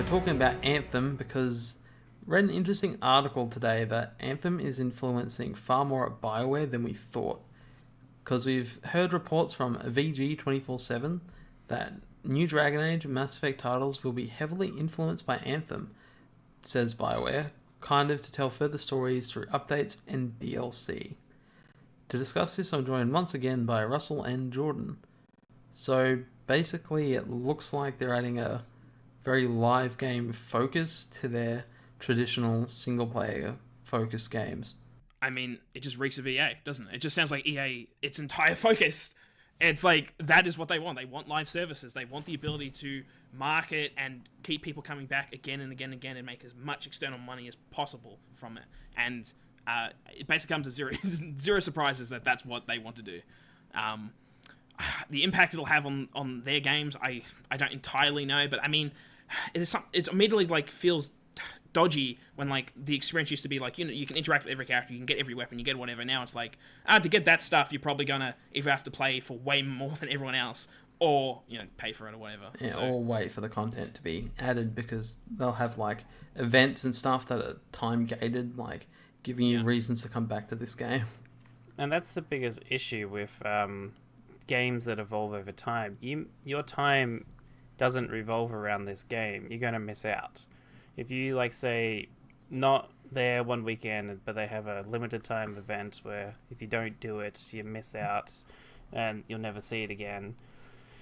talking about Anthem because I read an interesting article today that Anthem is influencing far more at Bioware than we thought. Because we've heard reports from VG 24/7 that new Dragon Age and Mass Effect titles will be heavily influenced by Anthem, says Bioware, kind of to tell further stories through updates and DLC. To discuss this, I'm joined once again by Russell and Jordan. So basically, it looks like they're adding a very live game focus to their traditional single-player focused games. I mean, it just reeks of EA, doesn't it? It just sounds like EA, its entire focus. It's like, that is what they want. They want live services. They want the ability to market and keep people coming back again and again and again and make as much external money as possible from it. And it basically comes to zero surprises that that's what they want to do. The impact it'll have on their games, I don't entirely know, but I mean, it's immediately like feels dodgy when like the experience used to be like, you know, you can interact with every character, you can get every weapon, you get whatever. Now it's like, to get that stuff, you're probably gonna either have to play for way more than everyone else, or you know, pay for it or whatever. Yeah, or wait for the content to be added because they'll have like events and stuff that are time gated, like giving you reasons to come back to this game. And that's the biggest issue with games that evolve over time. Your time doesn't revolve around this game. You're going to miss out. If you, like, say, not there one weekend, but they have a limited time event where if you don't do it, you miss out and you'll never see it again.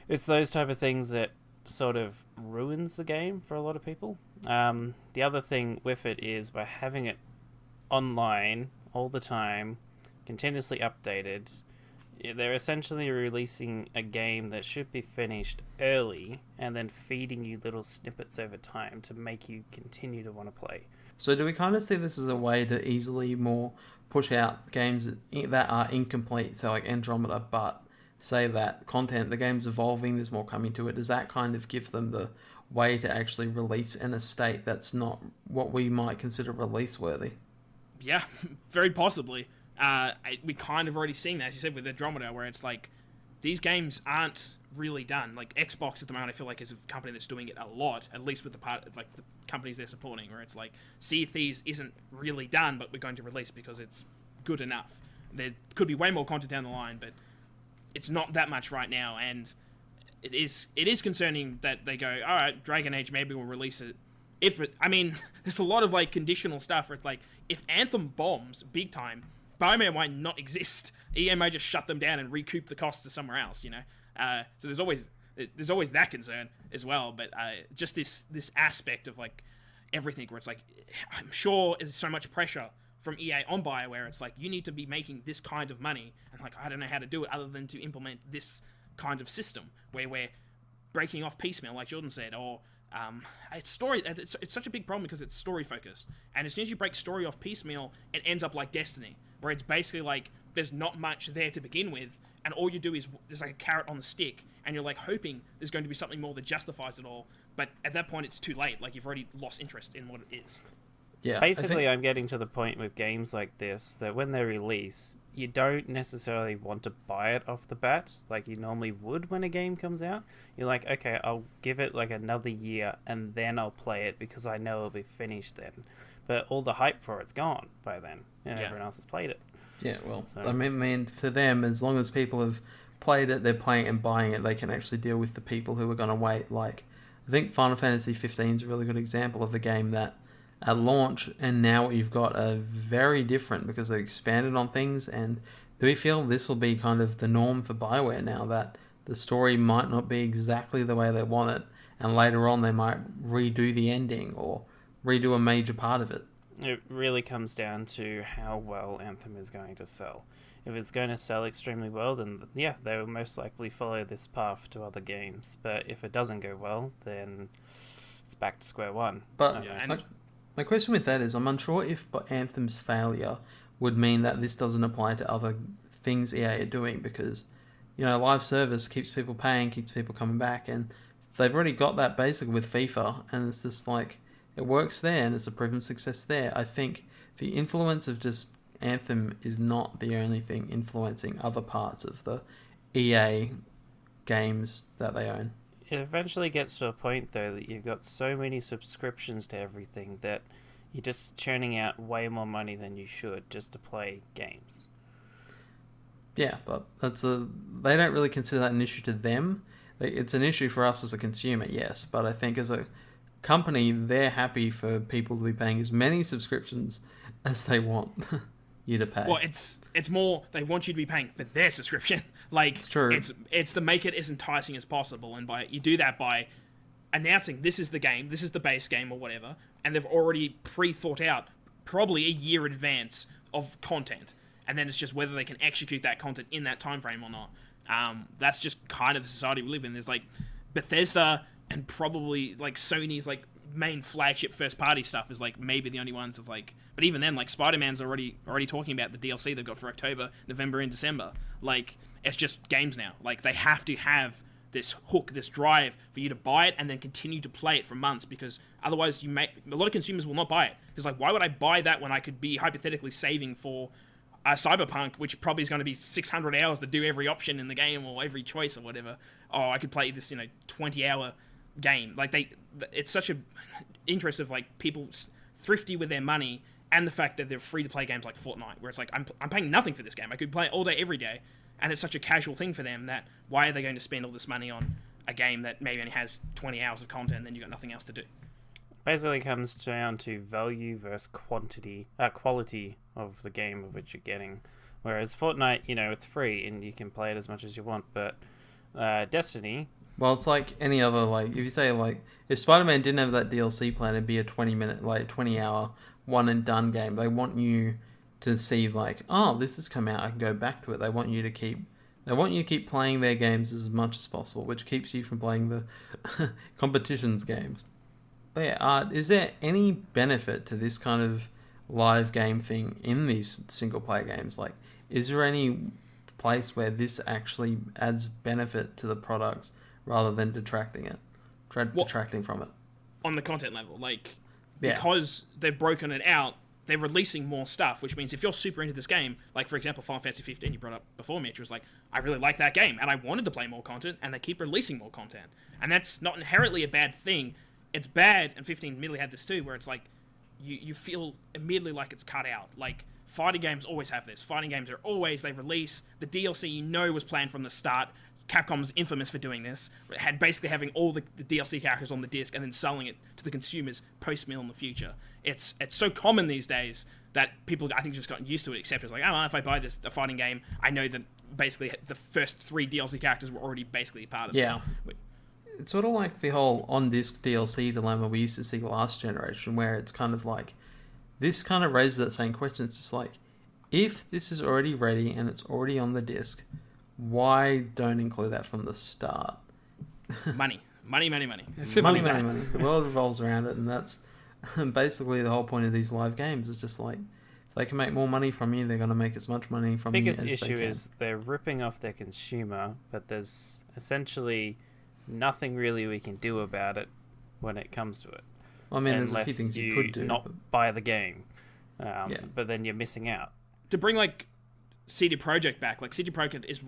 It's those type of things that sort of ruins the game for a lot of people. The other thing with it is by having it online all the time, continuously updated, they're essentially releasing a game that should be finished early and then feeding you little snippets over time to make you continue to want to play. So do we kind of see this as a way to easily more push out games that are incomplete, so like Andromeda, but say that content, the game's evolving, there's more coming to it. Does that kind of give them the way to actually release in a state that's not what we might consider release worthy? Yeah, very possibly. We kind of already seen that, as you said, with Andromeda, where it's like, these games aren't really done. Like, Xbox at the moment, I feel like, is a company that's doing it a lot, at least with the companies they're supporting, where it's like, Sea of Thieves isn't really done, but we're going to release because it's good enough. There could be way more content down the line, but it's not that much right now, and it is concerning that they go, alright, Dragon Age, maybe we'll release it. There's a lot of, like, conditional stuff where it's like, if Anthem bombs big time, Bioware might not exist. EA may just shut them down and recoup the costs to somewhere else, you know? So there's always that concern as well, but just this aspect of, like, everything where it's like, I'm sure there's so much pressure from EA on Bioware, it's like, you need to be making this kind of money, and like, I don't know how to do it other than to implement this kind of system, where we're breaking off piecemeal, like Jordan said, or it's story. It's such a big problem because it's story focused, and as soon as you break story off piecemeal, it ends up like Destiny, where it's basically like there's not much there to begin with, and all you do is there's like a carrot on the stick, and you're like hoping there's going to be something more that justifies it all. But at that point, it's too late. Like, you've already lost interest in what it is. Yeah. Basically, I'm getting to the point with games like this that when they release, you don't necessarily want to buy it off the bat like you normally would when a game comes out. You're like, okay, I'll give it like another year and then I'll play it because I know it'll be finished then. But all the hype for it's gone by then, and everyone else has played it. Yeah, well, so, I mean, for them, as long as people have played it, they're playing it and buying it, they can actually deal with the people who are going to wait. Like, I think Final Fantasy 15 is a really good example of a game that at launch, and now what you've got are very different because they've expanded on things. And do we feel this will be kind of the norm for Bioware now, that the story might not be exactly the way they want it, and later on they might redo the ending or redo a major part of it? It really comes down to how well Anthem is going to sell. If it's going to sell extremely well, then yeah, they will most likely follow this path to other games. But if it doesn't go well, then it's back to square one. But my question with that is, I'm unsure if Anthem's failure would mean that this doesn't apply to other things EA are doing, because, you know, live service keeps people paying, keeps people coming back, and they've already got that basically with FIFA, and it's just like, it works there, and it's a proven success there. I think the influence of just Anthem is not the only thing influencing other parts of the EA games that they own. it eventually gets to a point though that you've got so many subscriptions to everything that you're just churning out way more money than you should just to play games. Yeah, but they don't really consider that an issue to them. It's an issue for us as a consumer, yes, but I think as a company, they're happy for people to be paying as many subscriptions as they want you to pay. Well, it's more they want you to be paying for their subscription. Like, it's true. It's to make it as enticing as possible, and you do that by announcing this is the game, this is the base game or whatever, and they've already pre-thought out probably a year in advance of content, and then it's just whether they can execute that content in that time frame or not. That's just kind of the society we live in. There's like Bethesda and probably like Sony's like main flagship first party stuff is like maybe the only ones of like, but even then like Spider-Man's already talking about the DLC they've got for October, November and December. Like, it's just games now. Like, they have to have this hook, this drive for you to buy it and then continue to play it for months, because otherwise a lot of consumers will not buy it. Because like, why would I buy that when I could be hypothetically saving for Cyberpunk, which probably is going to be 600 hours to do every option in the game or every choice or whatever. Oh, I could play this 20-hour game. Like, it's such a interest of like people thrifty with their money, and the fact that they're free to play games like Fortnite, where it's like I'm paying nothing for this game. I could play it all day every day, and it's such a casual thing for them that why are they going to spend all this money on a game that maybe only has 20 hours of content and then you've got nothing else to do? Basically comes down to value versus quality of the game of which you're getting. Whereas Fortnite, it's free and you can play it as much as you want, but Destiny... Well, it's like any other, like, if you say, like, if Spider-Man didn't have that DLC plan, it'd be a 20-hour, one-and-done game. They want you to see, like, oh, this has come out, I can go back to it. They want you to keep playing their games as much as possible, which keeps you from playing the competitions games. But yeah, is there any benefit to this kind of live game thing in these single-player games? Like, is there any place where this actually adds benefit to the products rather than detracting from it? On the content level, like, yeah. Because they've broken it out, they're releasing more stuff, which means if you're super into this game, like, for example, Final Fantasy 15 you brought up before, Mitch, was like, I really like that game, and I wanted to play more content, and they keep releasing more content. And that's not inherently a bad thing. It's bad, and 15 immediately had this too, where it's like, you feel immediately like it's cut out. Like, fighting games always have this. Fighting games are always, they release, the DLC was planned from the start. Capcom's infamous for doing this. Had basically having all the DLC characters on the disc and then selling it to the consumers post-meal in the future. It's so common these days that people, I think, just gotten used to it, except it's like, oh, if I buy a fighting game, I know that basically the first 3 DLC characters were already basically part of it. Yeah. It's sort of like the whole on-disc DLC dilemma we used to see last generation, where it's kind of like, this kind of raises that same question. It's just like, if this is already ready and it's already on the disc, why don't include that from the start? Money. Money. Money. The world revolves around it, and that's basically the whole point of these live games. It's just like, if they can make more money from you, they're going to make as much money from you as they can. Biggest issue is they're ripping off their consumer, but there's essentially nothing really we can do about it when it comes to it. I mean, there's a few things you could do. Not buy the game, but then you're missing out. To bring like CD Projekt back, like CD Projekt is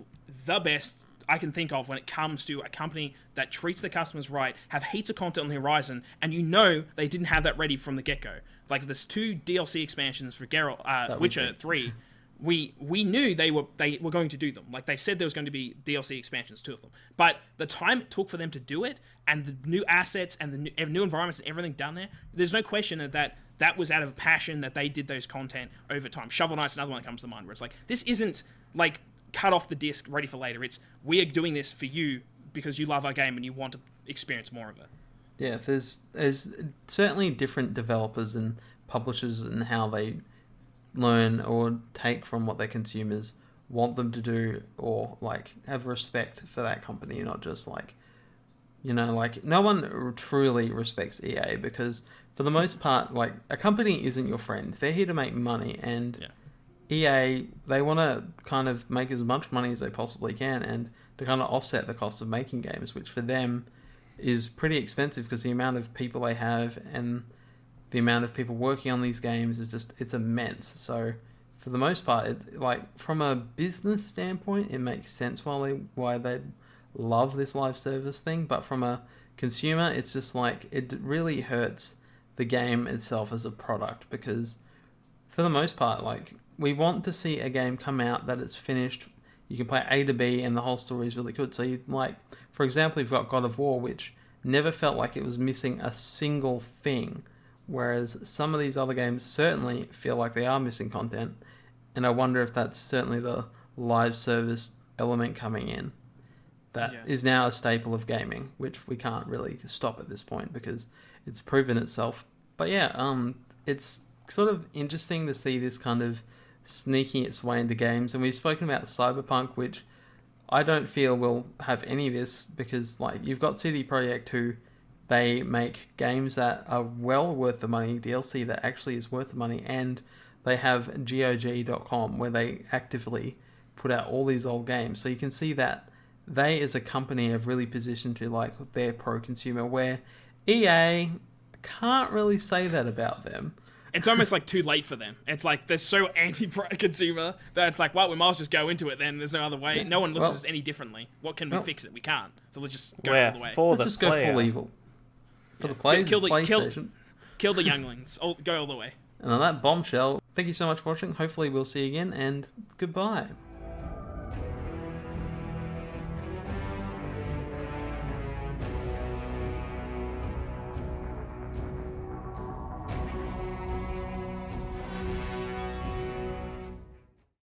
the best I can think of when it comes to a company that treats the customers right, have heaps of content on the horizon, and they didn't have that ready from the get-go. Like, there's 2 DLC expansions for Witcher 3. We knew they were going to do them. Like, they said there was going to be DLC expansions, 2 of them. But the time it took for them to do it, and the new assets and the new environments and everything done there, there's no question that was out of passion that they did those content over time. Shovel Knight's another one that comes to mind, where it's like, this isn't like cut off the disc, ready for later. It's, we are doing this for you because you love our game and you want to experience more of it. Yeah, there's certainly different developers and publishers and how they learn or take from what their consumers want them to do, or like have respect for that company, not just like, like, no one truly respects EA, because for the most part, like, a company isn't your friend. They're here to make money, and EA, they want to kind of make as much money as they possibly can, and to kind of offset the cost of making games, which for them is pretty expensive because the amount of people they have and the amount of people working on these games is just, it's immense. So for the most part, like, from a business standpoint, it makes sense why they love this live service thing, but from a consumer, it's just like, it really hurts the game itself as a product, because for the most part, like, we want to see a game come out that it's finished, you can play A to B and the whole story is really good. So you, like, for example, you've got God of War, which never felt like it was missing a single thing, whereas some of these other games certainly feel like they are missing content, and I wonder if that's certainly the live service element coming in that is now a staple of gaming, which we can't really stop at this point because it's proven itself. But yeah, it's sort of interesting to see this kind of sneaking its way into games. And we've spoken about Cyberpunk, which I don't feel will have any of this, because like, you've got CD Projekt, who they make games that are well worth the money, DLC that actually is worth the money, and they have GOG.com where they actively put out all these old games. So you can see that they as a company have really positioned to like their pro-consumer, where EA can't really say that about them. It's almost like too late for them. It's like they're so anti-consumer that it's like, well, we might as well just go into it then. There's no other way. Yeah, no one looks at us any differently. What can we fix it? We can't. So let's just go all the way. For Let's the just player. go full evil. For the players, PlayStation. Kill the younglings. Go all the way. And on that bombshell, thank you so much for watching. Hopefully we'll see you again, and goodbye.